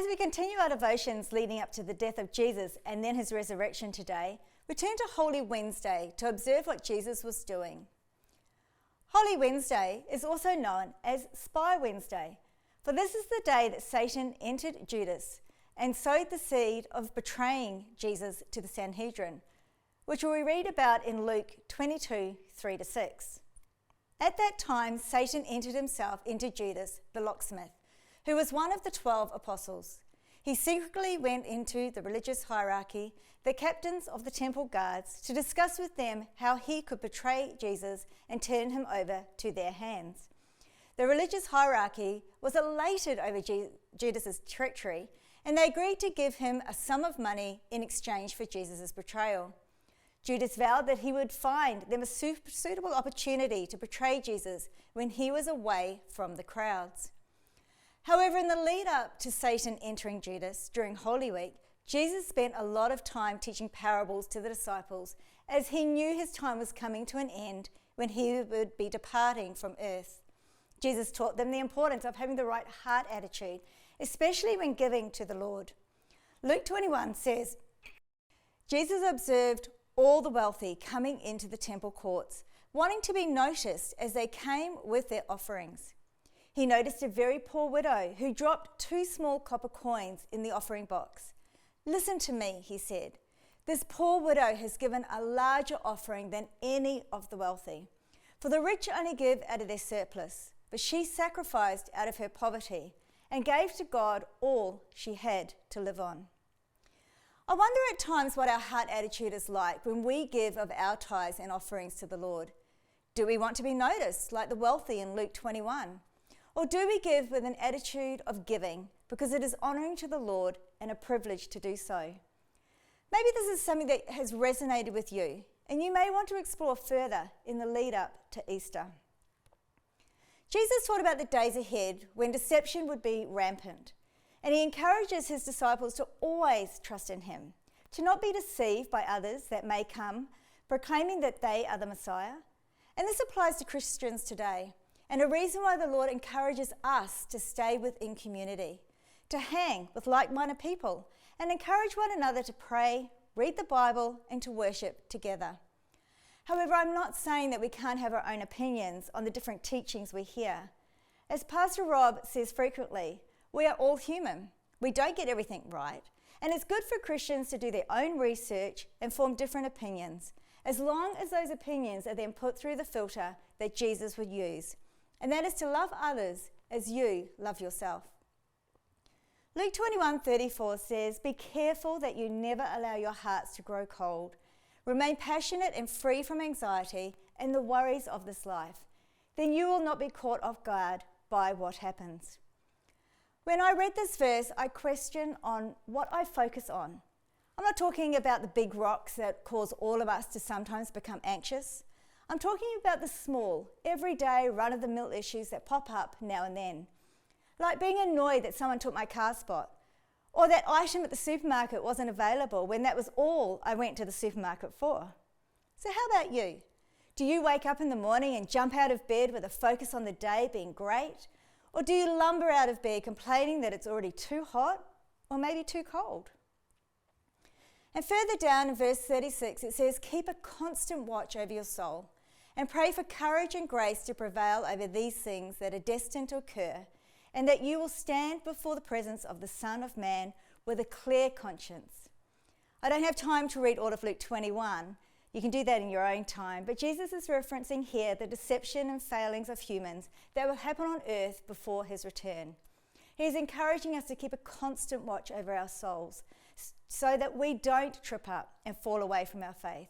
we continue our devotions leading up to the death of Jesus and then his resurrection today, we turn to Holy Wednesday to observe what Jesus was doing. Holy Wednesday is also known as Spy Wednesday, for this is the day that Satan entered Judas and sowed the seed of betraying Jesus to the Sanhedrin, which we read about in Luke 22, 3-6. At that time, Satan entered himself into Judas, the locksmith, who was one of the 12 apostles. He secretly went into the religious hierarchy, the captains of the temple guards, to discuss with them how he could betray Jesus and turn him over to their hands. The religious hierarchy was elated over Judas's treachery, and they agreed to give him a sum of money in exchange for Jesus' betrayal. Judas vowed that he would find them a suitable opportunity to betray Jesus when he was away from the crowds. However, in the lead up to Satan entering Judas during Holy Week, Jesus spent a lot of time teaching parables to the disciples as he knew his time was coming to an end when he would be departing from earth. Jesus taught them the importance of having the right heart attitude, especially when giving to the Lord. Luke 21 says, Jesus observed all the wealthy coming into the temple courts, wanting to be noticed as they came with their offerings. He noticed a very poor widow who dropped 2 small copper coins in the offering box. "Listen to me," he said. "This poor widow has given a larger offering than any of the wealthy. For the rich only give out of their surplus, but she sacrificed out of her poverty and gave to God all she had to live on." I wonder at times what our heart attitude is like when we give of our tithes and offerings to the Lord. Do we want to be noticed like the wealthy in Luke 21? Or do we give with an attitude of giving because it is honouring to the Lord and a privilege to do so? Maybe this is something that has resonated with you, and you may want to explore further in the lead up to Easter. Jesus taught about the days ahead when deception would be rampant, and he encourages his disciples to always trust in him, to not be deceived by others that may come, proclaiming that they are the Messiah. And this applies to Christians today, and a reason why the Lord encourages us to stay within community, to hang with like-minded people, and encourage one another to pray, read the Bible, and to worship together. However, I'm not saying that we can't have our own opinions on the different teachings we hear. As Pastor Rob says frequently, we are all human. We don't get everything right, and it's good for Christians to do their own research and form different opinions, as long as those opinions are then put through the filter that Jesus would use, and that is to love others as you love yourself. Luke 21:34 says, "Be careful that you never allow your hearts to grow cold. Remain passionate and free from anxiety and the worries of this life. Then you will not be caught off guard by what happens." When I read this verse, I question on what I focus on. I'm not talking about the big rocks that cause all of us to sometimes become anxious. I'm talking about the small, everyday, run-of-the-mill issues that pop up now and then. Like being annoyed that someone took my car spot, or that item at the supermarket wasn't available when that was all I went to the supermarket for. So how about you? Do you wake up in the morning and jump out of bed with a focus on the day being great? Or do you lumber out of bed complaining that it's already too hot or maybe too cold? And further down in verse 36, it says, "Keep a constant watch over your soul and pray for courage and grace to prevail over these things that are destined to occur, and that you will stand before the presence of the Son of Man with a clear conscience." I don't have time to read all of Luke 21. You can do that in your own time. But Jesus is referencing here the deception and failings of humans that will happen on earth before his return. He is encouraging us to keep a constant watch over our souls so that we don't trip up and fall away from our faith.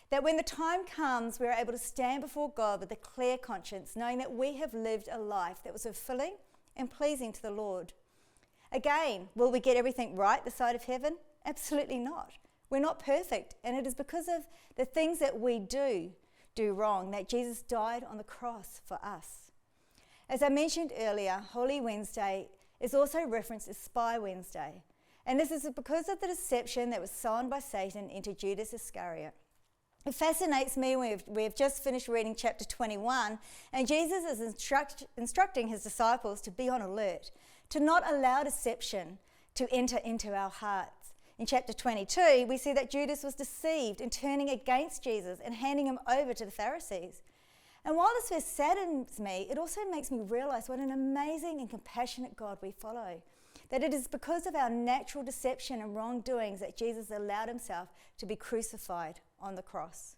That when the time comes, we're able to stand before God with a clear conscience, knowing that we have lived a life that was fulfilling and pleasing to the Lord. Again, will we get everything right this side of heaven? Absolutely not. We're not perfect, and it is because of the things that we do wrong that Jesus died on the cross for us. As I mentioned earlier, Holy Wednesday is also referenced as Spy Wednesday, and this is because of the deception that was sown by Satan into Judas Iscariot. It fascinates me when we have just finished reading chapter 21, and Jesus is instructing his disciples to be on alert, to not allow deception to enter into our hearts. In chapter 22, we see that Judas was deceived in turning against Jesus and handing him over to the Pharisees. And while this verse saddens me, it also makes me realize what an amazing and compassionate God we follow. That it is because of our natural deception and wrongdoings that Jesus allowed himself to be crucified on the cross.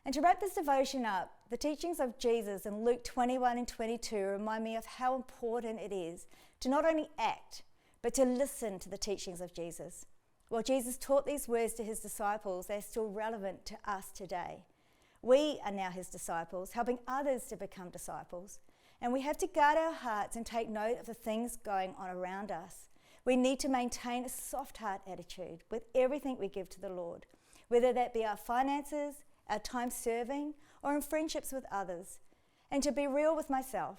And to wrap this devotion up, the teachings of Jesus in Luke 21 and 22 remind me of how important it is to not only act, but to listen to the teachings of Jesus. While Jesus taught these words to his disciples, they're still relevant to us today. We are now his disciples, helping others to become disciples. And we have to guard our hearts and take note of the things going on around us. We need to maintain a soft heart attitude with everything we give to the Lord, whether that be our finances, our time serving, or in friendships with others. And to be real with myself,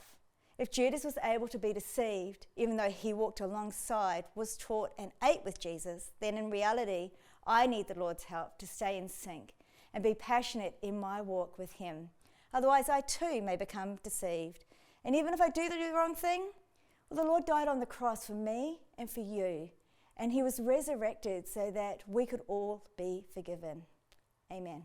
if Judas was able to be deceived, even though he walked alongside, was taught and ate with Jesus, then in reality, I need the Lord's help to stay in sync and be passionate in my walk with him. Otherwise, I too may become deceived. And even if I do the wrong thing, well, the Lord died on the cross for me and for you. And he was resurrected so that we could all be forgiven. Amen.